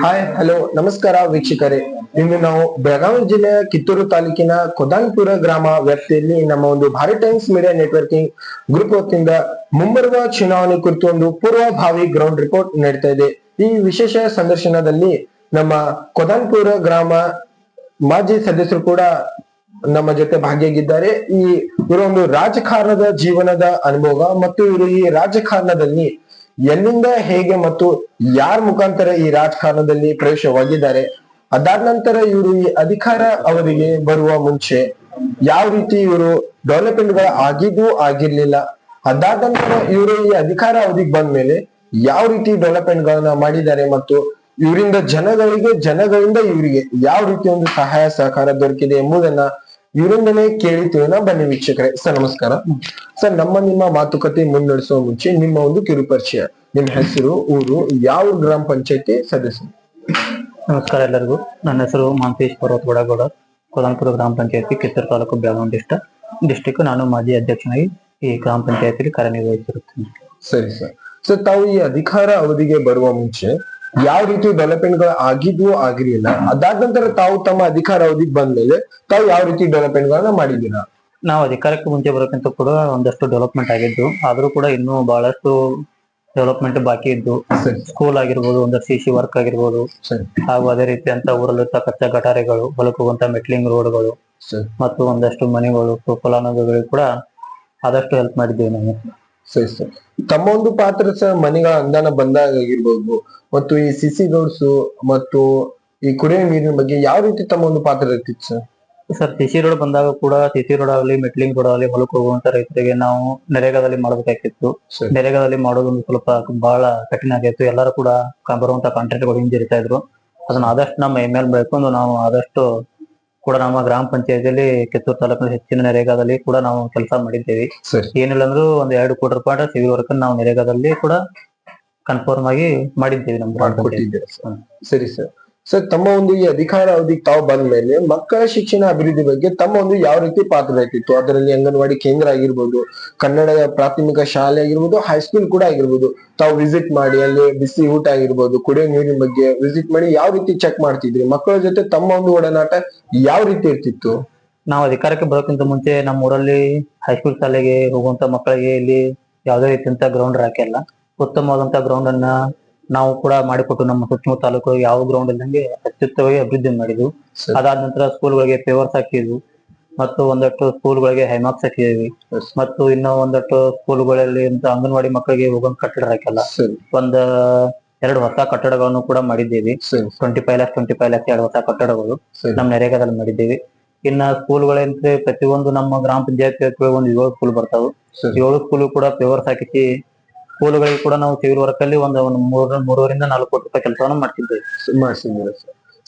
Hi hello ನಮಸ್ಕಾರ ವೀಕ್ಷಕರೇ. ಇಂದು ನಾವು ಬೆಳಗಾವಿ ಜಿಲ್ಲೆಯ ಕಿತ್ತೂರು ತಾಲೂಕಿನ ಕೊದಾನ್ಪುರ ಗ್ರಾಮ ವ್ಯಾಪ್ತಿಯಲ್ಲಿ ನಮ್ಮ ಒಂದು Bharat times media networking group ವತಿಯಿಂದ ಮುಂಬರುವ ಚುನಾವಣೆ ಕುರಿತು ಒಂದು ಪೂರ್ವಭಾವಿ ಗ್ರೌಂಡ್ ರಿಪೋರ್ಟ್ ನೀಡ್ತಾ ಇದೆ. ಈ ವಿಶೇಷ ಸಂದರ್ಶನದಲ್ಲಿ ನಮ್ಮ ಕೊದಾನ್ಪುರ ಗ್ರಾಮ ಮಾಜಿ ಸದಸ್ಯರು ಕೂಡ ನಮ್ಮ ಜೊತೆ ಭಾಗಿಯಾಗಿದ್ದಾರೆ. ಇವರು ಒಂದು ರಾಜಕಾರಣದ ಜೀವನದ ಅನುಭವ ಮತ್ತು ಇವರು ಈ ರಾಜಕಾರಣದಲ್ಲಿ ಎಲ್ಲಿಂದ ಹೇಗೆ ಮತ್ತು ಯಾರ ಮುಖಾಂತರ ಈ ರಾಜಕಾರಣದಲ್ಲಿ ಪ್ರವೇಶವಾಗಿದ್ದಾರೆ, ಅದಾದ ನಂತರ ಇವರು ಈ ಅಧಿಕಾರ ಅವಧಿಗೆ ಬರುವ ಮುಂಚೆ ಯಾವ ರೀತಿ ಇವರು ಡೆವಲಪ್ಮೆಂಟ್ ಗಳ ಆಗಿದ್ದು ಆಗಿರ್ಲಿಲ್ಲ, ಅದಾದ ನಂತರ ಇವರು ಈ ಅಧಿಕಾರ ಅವಧಿಗೆ ಬಂದ ಮೇಲೆ ಯಾವ ರೀತಿ ಡೆವಲಪ್ಮೆಂಟ್ ಗಳನ್ನ ಮಾಡಿದ್ದಾರೆ ಮತ್ತು ಇವರಿಂದ ಜನಗಳಿಂದ ಇವರಿಗೆ ಯಾವ ರೀತಿ ಒಂದು ಸಹಾಯ ಸಹಕಾರ ದೊರಕಿದೆ ಎಂಬುದನ್ನ ಇವರಿಂದನೇ ಕೇಳಿತೀವಿ. ಬನ್ನಿ ವೀಕ್ಷಕರೇ. ಸರ್ ನಮಸ್ಕಾರ. ಸರ್, ನಿಮ್ಮ ಮಾತುಕತೆ ಮುನ್ನಡೆಸುವ ಮುಂಚೆ ನಿಮ್ಮ ಒಂದು ಕಿರು ಪರಿಚಯ, ನಿಮ್ಮ ಹೆಸರು, ಊರು, ಯಾವ ಗ್ರಾಮ ಪಂಚಾಯತಿ ಸದಸ್ಯರು? ನಮಸ್ಕಾರ ಎಲ್ಲರಿಗೂ. ನನ್ನ ಹೆಸರು ಮಾಂತೇಶ್ ಪರ್ವತ್ ಗೌಡ, ಕೊದಾನ್ಪುರ ಗ್ರಾಮ ಪಂಚಾಯತಿ, ಕಿತ್ತೂರು ತಾಲೂಕು, ಬೆಳಗಾವಿ ಡಿಸ್ಟಿಕ್. ನಾನು ಮಾಜಿ ಅಧ್ಯಕ್ಷನಾಗಿ ಈ ಗ್ರಾಮ ಪಂಚಾಯತಿಯಲ್ಲಿ ಕಾರ್ಯನಿರ್ವಹಿಸಿರುತ್ತೇನೆ. ಸರಿ ಸರ್. ಸರ್, ತಾವು ಈ ಅಧಿಕಾರ ಅವಧಿಗೆ ಬರುವ ಮುಂಚೆ ಯಾವ ರೀತಿ ಡೆವಲಪ್ಮೆಂಟ್ ಗಳು ಆಗಿದ್ವು ಆಗಿರ್ಲಿಲ್ಲ, ಅದಾದ ನಂತರ ತಾವು ತಮ್ಮ ಅಧಿಕಾರ ಅವಧಿಗೆ ಬಂದ್ಮೇಲೆ ತಾವು ಯಾವ ರೀತಿ ಡೆವಲಪ್ಮೆಂಟ್ ಗಳನ್ನ ಮಾಡಿದ್ದೀರಾ? ನಾವು ಅಧಿಕಾರಕ್ಕೆ ಮುಂಚೆ ಬರೋಕ್ಕಿಂತ ಕೂಡ ಒಂದಷ್ಟು ಡೆವಲಪ್ಮೆಂಟ್ ಆಗಿದ್ದು, ಆದ್ರೂ ಕೂಡ ಇನ್ನೂ ಬಹಳಷ್ಟು ಡೆವಲಪ್ಮೆಂಟ್ ಬಾಕಿ ಇದ್ದು, ಸ್ಕೂಲ್ ಆಗಿರ್ಬೋದು, ಒಂದಷ್ಟು ಸಿಸಿ ವರ್ಕ್ ಆಗಿರ್ಬೋದು, ಹಾಗೂ ಅದೇ ರೀತಿ ಅಂತ ಊರಲ್ಲಿ ಕಚ್ಚಾ ಗಟಾರೆಗಳು, ಹೊಲಕ್ಕೆ ಹೋಗುವಂತ ಮೆಟ್ಲಿಂಗ್ ರೋಡ್ಗಳು ಮತ್ತು ಒಂದಷ್ಟು ಮನೆಗಳು, ಫಲಾನುಭವಿಗಳು ಕೂಡ ಆದಷ್ಟು ಹೆಲ್ಪ್ ಮಾಡಿದ್ದೇವೆ ನಾವು. ಸರಿ ಸರ್. ತಮ್ಮ ಒಂದು ಪಾತ್ರ ಸರ್, ಮನೆಗಳ ಅನುದಾನ ಬಂದಾಗ ಆಗಿರ್ಬೋದು ಮತ್ತು ಈ ಸಿಸಿ ರೋಡ್ಸ್ ಮತ್ತು ಈ ಕುಡಿಯುವ ನೀರಿನ ಬಗ್ಗೆ ಯಾವ ರೀತಿ ತಮ್ಮ ಒಂದು ಪಾತ್ರ ಇರ್ತಿತ್ತು ಸರ್? ಸರ್, ಸಿಸಿ ರೋಡ್ ಬಂದಾಗ ಕೂಡ ಸಿಸಿ ರೋಡ್ ಆಗಲಿ, ಮೆಟ್ಲಿಂಗ್ ರೋಡ್ ಆಗಲಿ, ಹೊಲಕ್ಕೆ ಹೋಗುವಂತ ರೈತರಿಗೆ ನಾವು ನರೇಗಾದಲ್ಲಿ ಮಾಡಬೇಕಾಗಿತ್ತು. ನರೇಗಾದಲ್ಲಿ ಮಾಡೋದೊಂದು ಸ್ವಲ್ಪ ಬಹಳ ಕಠಿಣ ಆಗಿತ್ತು. ಎಲ್ಲರೂ ಕೂಡ ಬರುವಂತ ಕಾಂಟ್ರಾಕ್ಟ್ಗಳು ಹಿಂದಿರ್ತಾ ಇದ್ರು. ಅದನ್ನ ಆದಷ್ಟು ನಮ್ಮ ಎಮ್ಮೆಲ್ ಬೆಳ್ಕೊಂಡು ನಾವು ಆದಷ್ಟು ಕೂಡ ನಮ್ಮ ಗ್ರಾಮ ಪಂಚಾಯತಿಯಲ್ಲಿ ಕಿತ್ತೂರು ತಾಲೂಕಿನ ಹೆಚ್ಚಿನ ನರೇಗಾದಲ್ಲಿ ಕೂಡ ನಾವು ಕೆಲಸ ಮಾಡಿದ್ದೇವೆ. ಏನಿಲ್ಲ ಅಂದ್ರೂ ಒಂದ್ 2 ಕೋಟಿ ರೂಪಾಯಿ ಸಿವಿಲ್ ವರ್ಕ್ ನಾವು ನರೇಗಾದಲ್ಲಿ ಕೂಡ ಕನ್ಫರ್ಮ್ ಆಗಿ ಮಾಡಿದ್ದೇವೆ ನಮ್ಮ ಗ್ರಾಮ ಪಂಚಾಯತಿ. ಸರಿ ಸರ್. ಸರ್, ತಮ್ಮ ಒಂದು ಈ ಅಧಿಕಾರ ಅವಧಿಗೆ ತಾವು ಬಂದ ಮೇಲೆ ಮಕ್ಕಳ ಶಿಕ್ಷಣ ಅಭಿವೃದ್ಧಿ ಬಗ್ಗೆ ತಮ್ಮ ಒಂದು ಯಾವ ರೀತಿ ಪಾತ್ರ ಇರ್ತಿತ್ತು? ಅದರಲ್ಲಿ ಅಂಗನವಾಡಿ ಕೇಂದ್ರ ಆಗಿರ್ಬೋದು, ಕನ್ನಡ ಪ್ರಾಥಮಿಕ ಶಾಲೆ ಆಗಿರ್ಬೋದು, ಹೈಸ್ಕೂಲ್ ಕೂಡ ಆಗಿರ್ಬೋದು, ತಾವು ವಿಸಿಟ್ ಮಾಡಿ ಅಲ್ಲಿ ಬಿಸಿ ಊಟ ಆಗಿರ್ಬೋದು, ಕುಡಿಯೋ ನೀರಿನ ಬಗ್ಗೆ ವಿಸಿಟ್ ಮಾಡಿ ಯಾವ ರೀತಿ ಚೆಕ್ ಮಾಡ್ತಿದ್ರಿ? ಮಕ್ಕಳ ಜೊತೆ ತಮ್ಮ ಒಂದು ಒಡನಾಟ ಯಾವ ರೀತಿ ಇರ್ತಿತ್ತು? ನಾವು ಅಧಿಕಾರಕ್ಕೆ ಬರೋಕ್ಕಿಂತ ಮುಂಚೆ ನಮ್ಮ ಊರಲ್ಲಿ ಹೈಸ್ಕೂಲ್ ಶಾಲೆಗೆ ಹೋಗುವಂತ ಮಕ್ಕಳಿಗೆ ಇಲ್ಲಿ ಯಾವುದೇ ರೀತಿಯಂತ ಗ್ರೌಂಡ್ ಹಾಕಿಲ್ಲ. ಉತ್ತಮವಾದಂತ ಗ್ರೌಂಡ್ ಅನ್ನ ನಾವು ಕೂಡ ಮಾಡಿಕೊಟ್ಟು ನಮ್ಮ ಸುತ್ತಮುತ್ತ ತಾಲೂಕು ಯಾವ ಗ್ರೌಂಡ್ ಇಲ್ಲಂಗೆ ಅತ್ಯುತ್ತಮವಾಗಿ ಅಭಿವೃದ್ಧಿ ಮಾಡಿದ್ವು. ಅದಾದ ನಂತರ ಸ್ಕೂಲ್ಗಳಿಗೆ ಪೇವರ್ಸ್ ಹಾಕಿದ್ವು ಮತ್ತು ಒಂದಷ್ಟು ಸ್ಕೂಲ್ಗಳಿಗೆ ಹೈಮಾರ್ಕ್ಸ್ ಹಾಕಿದ್ವಿ ಮತ್ತು ಇನ್ನೂ ಒಂದಷ್ಟು ಸ್ಕೂಲ್ಗಳಲ್ಲಿ ಅಂಗನವಾಡಿ ಮಕ್ಕಳಿಗೆ ಹೋಗೋ ಕಟ್ಟಡ ಹಾಕಲ್ಲ. ಒಂದ್ 2 ಹೊಸ ಕಟ್ಟಡಗಳನ್ನು ಕೂಡ ಮಾಡಿದ್ದೇವೆ. 25 lakhs 2 ಹೊಸ ಕಟ್ಟಡಗಳು ನಮ್ಮ ನರೇಗಾದಲ್ಲಿ ಮಾಡಿದ್ದೇವೆ. ಇನ್ನ ಸ್ಕೂಲ್ಗಳಂದ್ರೆ ಪ್ರತಿಯೊಂದು ನಮ್ಮ ಗ್ರಾಮ ಪಂಚಾಯತ್ ಒಂದು 7 ಸ್ಕೂಲ್ ಬರ್ತಾವೆ. 7 ಸ್ಕೂಲ್ ಕೂಡ ಪೇವರ್ಸ್ ಹಾಕಿಸಿ ಸ್ಕೂಲ್ಗಳಿಗೆ ಕೂಡ ನಾವು ಸಿವಿಲ್ ವರ್ಕ್ ಅಲ್ಲಿ ಒಂದು 3.5 4 ಕೋಟಿ ರೂಪಾಯಿ ಕೆಲಸವನ್ನು ಮಾಡ್ತಿದ್ದೇವೆ.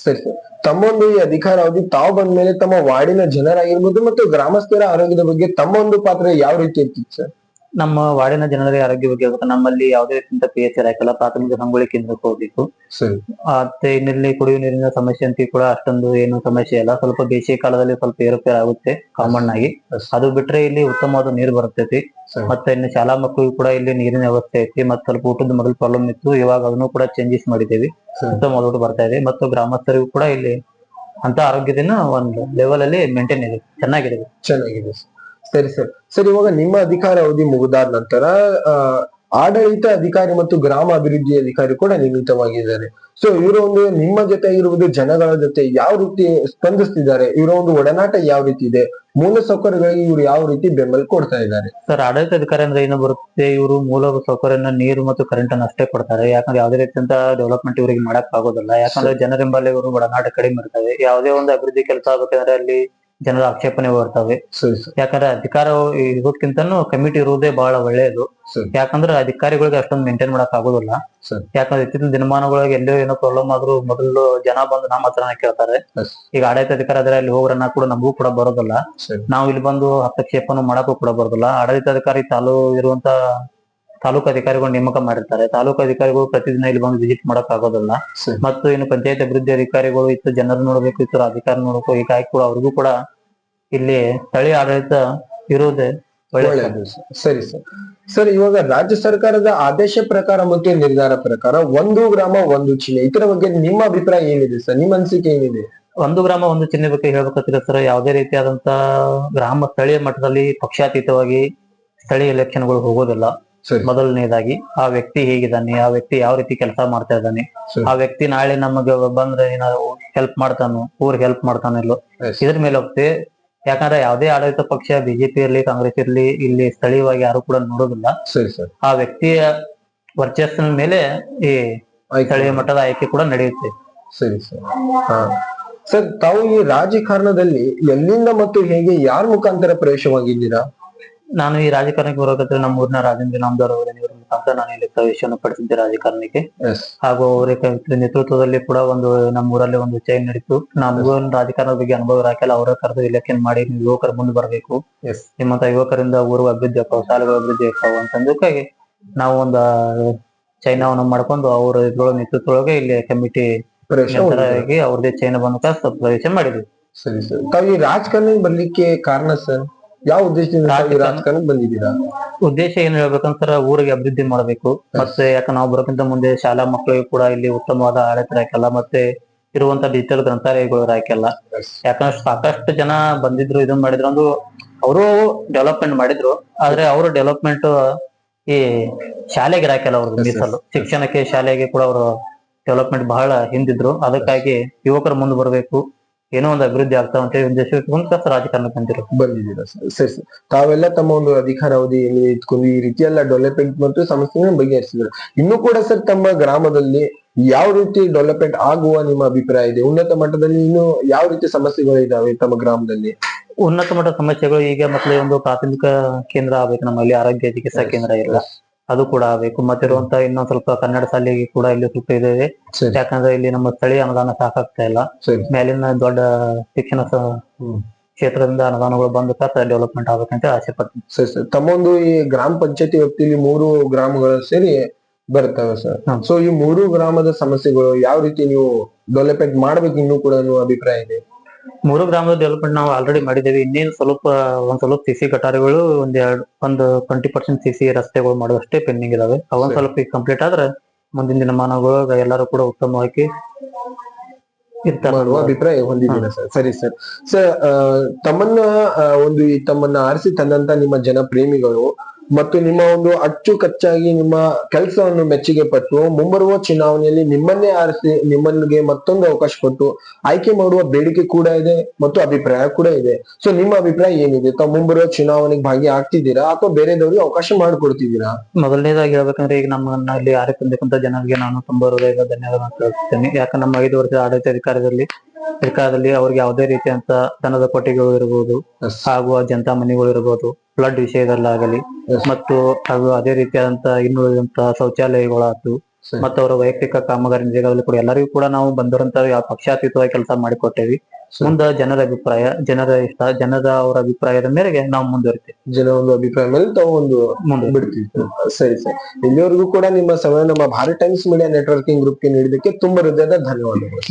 ಸರಿ ಸರ್. ತಮ್ಮೊಂದು ಈ ಅಧಿಕಾರ ಅವಧಿ ತಾವು ಬಂದ ಮೇಲೆ ತಮ್ಮ ವಾರ್ಡಿನ ಜನರಾಗಿರ್ಬೋದು ಮತ್ತು ಗ್ರಾಮಸ್ಥರ ಆರೋಗ್ಯದ ಬಗ್ಗೆ ತಮ್ಮ ಒಂದು ಪಾತ್ರ ಯಾವ ರೀತಿ ಇರ್ತಿತ್ತು ಸರ್? ನಮ್ಮ ವಾರ್ಡಿನ ಜನರ ಆರೋಗ್ಯ ಬಗ್ಗೆ ನಮ್ಮಲ್ಲಿ ಯಾವುದೇ ರೀತಿಯಿಂದ PH ಹಾಕಲ್ಲ. ಪ್ರಾಥಮಿಕ ಸಂಗೊಳ್ಳಿ ಕೇಂದ್ರಕ್ಕೆ ಹೋಗ್ಬೇಕು. ಮತ್ತೆ ಇನ್ನಿಲ್ಲಿ ಕುಡಿಯುವ ನೀರಿನ ಸಮಸ್ಯೆ ಅಂತ ಕೂಡ ಅಷ್ಟೊಂದು ಏನು ಸಮಸ್ಯೆ ಇಲ್ಲ. ಸ್ವಲ್ಪ ಬೇಸಿಗೆ ಕಾಲದಲ್ಲಿ ಸ್ವಲ್ಪ ಏರುಪೇರು ಆಗುತ್ತೆ ಕಾಮನ್ ಆಗಿ. ಅದು ಬಿಟ್ರೆ ಇಲ್ಲಿ ಉತ್ತಮವಾದ ನೀರು ಬರ್ತೈತಿ. ಮತ್ತೆ ಇನ್ನು ಶಾಲಾ ಮಕ್ಕಳಿಗೂ ಕೂಡ ಇಲ್ಲಿ ನೀರಿನ ವ್ಯವಸ್ಥೆ ಐತಿ. ಮತ್ತೆ ಸ್ವಲ್ಪ ಊಟದ ಮೊದಲು ಪ್ರಾಬ್ಲಮ್ ಇತ್ತು, ಇವಾಗ ಅದನ್ನು ಕೂಡ ಚೇಂಜಸ್ ಮಾಡಿದ್ದೇವೆ. ಉತ್ತಮವಾದ ಬರ್ತಾ ಇದೆ ಮತ್ತು ಗ್ರಾಮಸ್ಥರಿಗೂ ಕೂಡ ಇಲ್ಲಿ ಅಂತ ಆರೋಗ್ಯದಿಂದ ಒಂದು ಲೆವೆಲ್ ಅಲ್ಲಿ ಮೇಂಟೈನ್ ಇದೆ, ಚೆನ್ನಾಗಿದೆ. ಸರಿ ಸರ್. ಸರ್, ಇವಾಗ ನಿಮ್ಮ ಅಧಿಕಾರ ಅವಧಿ ಮುಗಿದಾದ ನಂತರ ಆಡಳಿತ ಅಧಿಕಾರಿ ಮತ್ತು ಗ್ರಾಮ ಅಭಿವೃದ್ಧಿ ಅಧಿಕಾರಿ ಕೂಡ ನೇಮಿತವಾಗಿದ್ದಾರೆ. ಸೊ ಇವರು ಒಂದು ನಿಮ್ಮ ಜೊತೆ ಇರುವುದು ಜನಗಳ ಜೊತೆ ಯಾವ ರೀತಿ ಸ್ಪಂದಿಸ್ತಿದ್ದಾರೆ? ಇವರ ಒಂದು ಒಡನಾಟ ಯಾವ ರೀತಿ ಇದೆ? ಮೂಲ ಸೌಕರ್ಯಗಳಿಗೆ ಇವರು ಯಾವ ರೀತಿ ಬೆಂಬಲ ಕೊಡ್ತಾ ಇದ್ದಾರೆ? ಸರ್, ಆಡಳಿತ ಅಧಿಕಾರಿ ಅಂದ್ರೆ ಏನು ಬರುತ್ತೆ, ಇವರು ಮೂಲ ಸೌಕರ್ಯನ ನೀರು ಮತ್ತು ಕರೆಂಟ್ ಅನ್ನು ಅಷ್ಟೇ ಕೊಡ್ತಾರೆ. ಯಾಕಂದ್ರೆ ಯಾವುದೇ ರೀತಿಯಂತ ಡೆವಲಪ್ಮೆಂಟ್ ಇವರಿಗೆ ಮಾಡಕ್ ಆಗೋದಿಲ್ಲ. ಯಾಕಂದ್ರೆ ಜನರಿಂಬಲ್ಲಿ ಇವರು ಒಡನಾಟ ಕಡಿಮೆ ಇರ್ತವೆ. ಯಾವುದೇ ಒಂದು ಅಭಿವೃದ್ಧಿ ಕೆಲಸ ಆಗ್ಬೇಕಂದ್ರೆ ಅಲ್ಲಿ ಜನರ ಆಕ್ಷೇಪಣೆ ಬರ್ತವೆ. ಯಾಕಂದ್ರೆ ಅಧಿಕಾರ ಇರೋದ್ಕಿಂತನೂ ಕಮಿಟಿ ಇರುವುದೇ ಬಹಳ ಒಳ್ಳೆಯದು. ಯಾಕಂದ್ರೆ ಅಧಿಕಾರಿಗಳಿಗೆ ಅಷ್ಟೊಂದು ಮೇಂಟೈನ್ ಮಾಡಕ್ ಆಗೋದಿಲ್ಲ. ಯಾಕಂದ್ರೆ ಇತ್ತೀಚಿನ ದಿನಮಾನಗಳಿಗೆ ಎಲ್ಲೋ ಏನೋ ಪ್ರಾಬ್ಲಮ್ ಆದ್ರೂ ಮೊದಲು ಜನ ಬಂದು ನಮ್ಮ ಹತ್ರನ ಕೇಳ್ತಾರೆ. ಈಗ ಆಡಳಿತ ಅಧಿಕಾರಿ ಆದ್ರೆ ಅಲ್ಲಿ ಹೋಗ್ರನ್ನ ಕೂಡ ನಮಗೂ ಕೂಡ ಬರೋದಿಲ್ಲ. ನಾವು ಇಲ್ಲಿ ಬಂದು ಹಸ್ತಕ್ಷೇಪನು ಮಾಡಕ್ಕೂ ಕೂಡ ಬರೋದಿಲ್ಲ. ಆಡಳಿತಾಧಿಕಾರಿ ಇರುವಂತ ತಾಲೂಕು ಅಧಿಕಾರಿಗಳು ನೇಮಕ ಮಾಡಿರ್ತಾರೆ. ತಾಲೂಕು ಅಧಿಕಾರಿಗಳು ಪ್ರತಿದಿನ ಇಲ್ಲಿ ಬಂದು ವಿಸಿಟ್ ಮಾಡಕ್ ಆಗೋದಿಲ್ಲ. ಮತ್ತು ಇನ್ನು ಪಂಚಾಯತ್ ಅಭಿವೃದ್ಧಿ ಅಧಿಕಾರಿಗಳು ಇತ್ತು ಜನರು ನೋಡ್ಬೇಕು, ಇತ್ತು ಅಧಿಕಾರಿ ನೋಡ್ಬೇಕು. ಹೀಗಾಗಿ ಕೂಡ ಅವ್ರಿಗೂ ಕೂಡ ಇಲ್ಲಿ ಸ್ಥಳೀಯ ಆಡಳಿತ ಇರುವುದೇ ಒಳ್ಳೆ ಒಳ್ಳೆಯದು ಸರ್. ಸರಿ ಸರ್. ಸರ್ ಇವಾಗ ರಾಜ್ಯ ಸರ್ಕಾರದ ಆದೇಶ ಪ್ರಕಾರ ಮತ್ತು ನಿರ್ಧಾರ ಪ್ರಕಾರ ಒಂದು ಗ್ರಾಮ ಒಂದು ಚಿಹ್ನೆ ಇದರ ಬಗ್ಗೆ ನಿಮ್ಮ ಅಭಿಪ್ರಾಯ ಏನಿದೆ ಸರ್? ನಿಮ್ಮ ಅನಿಸಿಕೆ ಏನಿದೆ? ಒಂದು ಗ್ರಾಮ ಒಂದು ಚಿಹ್ನೆ ಬಗ್ಗೆ ಹೇಳ್ಬೇಕಂದ್ರೆ ಸರ್, ಯಾವುದೇ ರೀತಿಯಾದಂತ ಗ್ರಾಮ ಸ್ಥಳೀಯ ಮಟ್ಟದಲ್ಲಿ ಪಕ್ಷಾತೀತವಾಗಿ ಸ್ಥಳೀಯ ಎಲೆಕ್ಷನ್ಗಳು ಹೋಗೋದಿಲ್ಲ. ಸರಿ ಮೊದಲನೇದಾಗಿ ಆ ವ್ಯಕ್ತಿ ಹೇಗಿದ್ದಾನೆ, ಆ ವ್ಯಕ್ತಿ ಯಾವ ರೀತಿ ಕೆಲಸ ಮಾಡ್ತಾ ಇದ್ದಾನೆ, ಸರಿ. ಆ ವ್ಯಕ್ತಿ ನಾಳೆ ನಮಗೆ ಬಂದ್ರೆ ಏನಾದ್ರು ಹೆಲ್ಪ್ ಮಾಡ್ತಾನೋ, ಊರಿಗೆ ಹೆಲ್ಪ್ ಮಾಡ್ತಾನೋ ಇಲ್ಲೋ, Yes. ಇದ್ರ ಮೇಲೆ ಹೋಗ್ತೆ. ಯಾಕಂದ್ರೆ ಯಾವುದೇ ಆಡಳಿತ ಪಕ್ಷ ಬಿಜೆಪಿ ಇರ್ಲಿ ಕಾಂಗ್ರೆಸ್ ಇರ್ಲಿ ಇಲ್ಲಿ ಸ್ಥಳೀಯವಾಗಿ ಯಾರು ಕೂಡ ನೋಡೋದಿಲ್ಲ. ಸರಿ ಸರ್. ಆ ವ್ಯಕ್ತಿಯ ವರ್ಚಸ್ಸಿನ ಮೇಲೆ ಈ ಆಯ್ತು. ಸ್ಥಳೀಯ ಮಟ್ಟದ ಆಯ್ಕೆ ಕೂಡ ನಡೆಯುತ್ತೆ. ಸರಿ ಸರ್. ಹಾ ಸರ್, ತಾವು ಈ ರಾಜಕಾರಣದಲ್ಲಿ ಎಲ್ಲಿಂದ ಮತ್ತು ಹೇಗೆ ಯಾರ ಮುಖಾಂತರ ಪ್ರವೇಶವಾಗಿದ್ದೀರಾ? ನಾನು ಈ ರಾಜಕಾರಣಕ್ಕೆ ಬರೋಕಂದ್ರೆ ನಮ್ಮ ಊರಿನ ರಾಜೇಂದ್ರ ನಾಮದಾರ್ ಅವರ ಮುಖಾಂತರ ನಾನು ಇಲ್ಲಿ ಪ್ರವೇಶವನ್ನು ಪಡಿಸಿದ್ದೆ ರಾಜಕಾರಣಕ್ಕೆ. ಎಸ್ ಹಾಗೂ ಅವರ ನೇತೃತ್ವದಲ್ಲಿ ಕೂಡ ನಮ್ಮ ಊರಲ್ಲಿ ಒಂದು ಚೈನ್ ನಡೀತು. ನಮಗೂ ರಾಜಕಾರಣದ ಬಗ್ಗೆ ಅನುಭವ ಇರಾಕಲ್ಲ, ಅವರ ಕರೆದು ಇಲೆಕ್ಷನ್ ಮಾಡಿ ನೀವು ಯುವಕರು ಮುಂದೆ ಬರಬೇಕು, ಎಸ್ ನಿಮ್ಮಂತ ಯುವಕರಿಂದ ಊರು ಅಭಿವೃದ್ಧಿ ಆಕಾವ, ಶಾಲೆಗಳ ಅಭಿವೃದ್ಧಿ ಆಕಾವ ಅಂತಂದಕ್ಕಾಗಿ ನಾವು ಒಂದು ಚೈನಾವನ್ನು ಮಾಡ್ಕೊಂಡು ಅವರ ಇದ್ರೊಳಗೆ ನೇತೃತ್ವದೊಳಗೆ ಇಲ್ಲಿ ಕಮಿಟಿ ಪ್ರವೇಶ ಆಗಿ ಅವ್ರದೇ ಚೈನ ಬಂದ ಪ್ರವೇಶ ಮಾಡಿದ್ವಿ. ಸರಿ ಸರ್. ತಾವು ಈ ರಾಜಕಾರಣಕ್ಕೆ ಬರ್ಲಿಕ್ಕೆ ಕಾರಣ ಸರ್? ಯಾವ ಉದ್ದೇಶದಿಂದ ತಾವು ಈ ರಾಜಕಾರಣಕ್ಕೆ ಬಂದಿದ್ದೀರಾ? ಉದ್ದೇಶ ಏನ್ ಹೇಳ್ಬೇಕಂತ ಊರಿಗೆ ಅಭಿವೃದ್ಧಿ ಮಾಡ್ಬೇಕು. ಮತ್ತೆ ಯಾಕಂದ್ರೆ ನಾವು ಬರೋಕ್ಕಿಂತ ಮುಂದೆ ಶಾಲಾ ಮಕ್ಕಳಿಗೂ ಕೂಡ ಇಲ್ಲಿ ಉತ್ತಮವಾದ ಆಡಳಿತ ಹಾಕಲ್ಲ, ಮತ್ತೆ ಇರುವಂತ ಡಿಜಿಟಲ್ ಗ್ರಂಥಾಲಯಗಳು ಹಾಕಲ್ಲ. ಯಾಕಂದ್ರೆ ಸಾಕಷ್ಟು ಜನ ಬಂದಿದ್ರು, ಇದನ್ ಮಾಡಿದ್ರು ಅಂದು ಅವರು ಡೆವಲಪ್ಮೆಂಟ್ ಮಾಡಿದ್ರು. ಆದ್ರೆ ಅವರು ಡೆವಲಪ್ಮೆಂಟ್ ಈ ಶಾಲೆಗೆ ಹಾಕಲ್ಲ, ಅವ್ರದ್ದು ಮೀಸಲು ಶಿಕ್ಷಣಕ್ಕೆ ಶಾಲೆಗೆ ಕೂಡ ಅವರು ಡೆವಲಪ್ಮೆಂಟ್ ಬಹಳ ಹಿಂದಿದ್ರು. ಅದಕ್ಕಾಗಿ ಯುವಕರು ಮುಂದೆ ಬರಬೇಕು, ಏನೋ ಒಂದು ಅಭಿವೃದ್ಧಿ ಆಗ್ತಾವ ಅಂತ ಉದ್ದೇಶ ರಾಜಕಾರಣಕ್ಕೆ ಬಂದಿದ್ದೀರಾ ಸರ್? ಸರಿ ಸರ್. ತಾವೆಲ್ಲ ತಮ್ಮ ಒಂದು ಅಧಿಕಾರಾವಧಿಯಲ್ಲಿ ಇಟ್ಕೊಂಡು ಈ ರೀತಿ ಎಲ್ಲ ಡೆವಲಪ್ಮೆಂಟ್ ಮತ್ತು ಸಮಸ್ಯೆಗಳನ್ನ ಬಗೆಹರಿಸಿದ್ರು. ಇನ್ನು ಕೂಡ ಸರ್ ತಮ್ಮ ಗ್ರಾಮದಲ್ಲಿ ಯಾವ ರೀತಿ ಡೆವಲಪ್ಮೆಂಟ್ ಆಗುವ ನಿಮ್ಮ ಅಭಿಪ್ರಾಯ ಇದೆ? ಉನ್ನತ ಮಟ್ಟದಲ್ಲಿ ಇನ್ನು ಯಾವ ರೀತಿ ಸಮಸ್ಯೆಗಳು ಇದಾವೆ ತಮ್ಮ ಗ್ರಾಮದಲ್ಲಿ? ಉನ್ನತ ಮಟ್ಟದ ಸಮಸ್ಯೆಗಳು ಈಗ ಮತ್ತೆ ಒಂದು ಪ್ರಾಥಮಿಕ ಕೇಂದ್ರ ಆಗ್ಬೇಕು, ನಮ್ಮಲ್ಲಿ ಆರೋಗ್ಯ ಚಿಕಿತ್ಸಾ ಕೇಂದ್ರ ಇಲ್ಲ, ಅದು ಕೂಡ ಆಗ್ಬೇಕು. ಮತ್ತೆ ಇರುವಂತ ಇನ್ನೊಂದ್ ಸ್ವಲ್ಪ ಕನ್ನಡ ಶಾಲೆಗೆ ಕೂಡ ಇಲ್ಲಿ ಸ್ವಲ್ಪ ಇದೆ. ಸರಿ ಯಾಕಂದ್ರೆ ಇಲ್ಲಿ ನಮ್ಮ ಸ್ಥಳೀಯ ಅನುದಾನ ಸಾಕಾಗ್ತಾ ಇಲ್ಲ. ಸರಿ ಮೇಲಿನ ದೊಡ್ಡ ಶಿಕ್ಷಣ ಕ್ಷೇತ್ರದಿಂದ ಅನುದಾನಗಳು ಬಂದ ಡೆವಲಪ್ಮೆಂಟ್ ಆಗ್ಬೇಕಂತ ಆಸೆ ಪಡ್ತೀನಿ. ಸರಿ ಸರ್. ತಮ್ಮ ಒಂದು ಈ ಗ್ರಾಮ ಪಂಚಾಯತಿ ವ್ಯಾಪ್ತಿಯಲ್ಲಿ 3 ಗ್ರಾಮಗಳು ಸೇರಿ ಬರ್ತವೆ ಸರ್. ಸೊ ಈ 3 ಗ್ರಾಮದ ಸಮಸ್ಯೆಗಳು ಯಾವ ರೀತಿ ನೀವು ಡೆವಲಪ್ಮೆಂಟ್ ಮಾಡ್ಬೇಕು ಇನ್ನೂ ಕೂಡ ಅನ್ನೋ ಅಭಿಪ್ರಾಯ ಇದೆ? 3 ಗ್ರಾಮದ ಡೆವಲಪ್ಮೆಂಟ್ ನಾವು ಆಲ್ರೆಡಿ ಮಾಡಿದ್ದೇವೆ. ಇನ್ನೇನು ಒಂದ್ ಸ್ವಲ್ಪ ಸಿಸಿ ಗಟಾರಿಗಳು, ಒಂದು 20% ಸಿಸಿ ರಸ್ತೆಗಳು ಮಾಡೋದಷ್ಟೇ ಪೆಂಡಿಂಗ್ ಇದಾವೆ. ಅವೊಂದ್ ಸ್ವಲ್ಪ ಕಂಪ್ಲೀಟ್ ಆದ್ರೆ ಮುಂದಿನ ದಿನಮಾನಗಳು ಎಲ್ಲರೂ ಕೂಡ ಉತ್ತಮವಾಗಿ ಮಾಡುವ ಅಭಿಪ್ರಾಯ ಹೊಂದಿದ್ದೀರಾ ಸರ್? ಸರಿ ಸರ್. ಸರ್ ತಮ್ಮನ್ನ ಆರಿಸಿ ತಂದಂತ ನಿಮ್ಮ ಜನಪ್ರೇಮಿಗಳು ಮತ್ತು ನಿಮ್ಮ ಒಂದು ಅಚ್ಚುಕಚ್ಚಾಗಿ ನಿಮ್ಮ ಕೆಲಸವನ್ನು ಮೆಚ್ಚುಗೆ ಪಟ್ಟು ಮುಂಬರುವ ಚುನಾವಣೆಯಲ್ಲಿ ನಿಮ್ಮನ್ನೇ ಆರಿಸಿ ನಿಮ್ಮನ್ಗೆ ಮತ್ತೊಂದು ಅವಕಾಶ ಕೊಟ್ಟು ಆಯ್ಕೆ ಮಾಡುವ ಬೇಡಿಕೆ ಕೂಡ ಇದೆ ಮತ್ತು ಅಭಿಪ್ರಾಯ ಕೂಡ ಇದೆ. ಸೊ ನಿಮ್ಮ ಅಭಿಪ್ರಾಯ ಏನಿದೆ? ತಾವು ಮುಂಬರುವ ಚುನಾವಣೆಗೆ ಭಾಗಿ ಆಗ್ತಿದ್ದೀರಾ ಅಥವಾ ಬೇರೆದವ್ರಿಗೆ ಅವಕಾಶ ಮಾಡಿಕೊಡ್ತಿದ್ದೀರಾ? ಮೊದಲನೇದಾಗಿ ಹೇಳ್ಬೇಕಂದ್ರೆ ಈಗ ನಮ್ಮನ್ನ ಇಲ್ಲಿ ಆರಿ ತಂದಕ್ಕಂತ ಜನರಿಗೆ ನಾನು ತುಂಬ ಹೃದಯದ ಧನ್ಯವಾದ ತಿಳಿಸ್ತೇನೆ. ಯಾಕಂದ್ರೆ ನಮ್ಮ 5 ವರ್ಷದ ಆಡಳಿತ ಅಧಿಕಾರದಲ್ಲಿ ಅವ್ರಿಗೆ ಯಾವುದೇ ರೀತಿಯಂತ ದನದ ಕೊಟ್ಟಿಗೆಗಳು ಇರಬಹುದು, ಹಾಗೂ ಜನತಾ ಮನೆಗಳು ಇರಬಹುದು, ಫ್ಲಡ್ ವಿಷಯದಲ್ಲಾಗಲಿ ಮತ್ತು ಹಾಗೂ ಅದೇ ರೀತಿಯಾದಂತ ಇನ್ನುಳಿದಂತ ಶೌಚಾಲಯಗಳಾಯ್ತು, ಮತ್ತು ಅವರ ವೈಯಕ್ತಿಕ ಕಾಮಗಾರಿ ನಿಧಿಗಳಲ್ಲಿ ಕೂಡ ಎಲ್ಲರಿಗೂ ಕೂಡ ನಾವು ಬಂದವರಂತ ಯಾವ ಪಕ್ಷಾತೀತವಾಗಿ ಕೆಲಸ ಮಾಡಿಕೊಟ್ಟೇವಿ. ಮುಂದ ಜನರ ಅಭಿಪ್ರಾಯ, ಜನರ ಇಷ್ಟ, ಅವರ ಅಭಿಪ್ರಾಯದ ಮೇರೆಗೆ ನಾವು ಮುಂದುವರಿತೇವೆ. ಜನ ಒಂದು ಅಭಿಪ್ರಾಯ ಮೇಲೆ ತಾವು ಒಂದು ಬಿಡ್ತಿತ್ತು. ಸರಿ ಸರ್. ಇಲ್ಲಿವರೆಗೂ ಕೂಡ ನಿಮ್ಮ ಸಮಯ ನಮ್ಮ ಭಾರತ್ ಟೈಮ್ಸ್ ಮೀಡಿಯಾ ನೆಟ್ವರ್ಕಿಂಗ್ ಗ್ರೂಪ್ಗೆ ನೀಡಿದ್ದಕ್ಕೆ ತುಂಬಾ ಹೃದಯದ ಧನ್ಯವಾದಗಳು.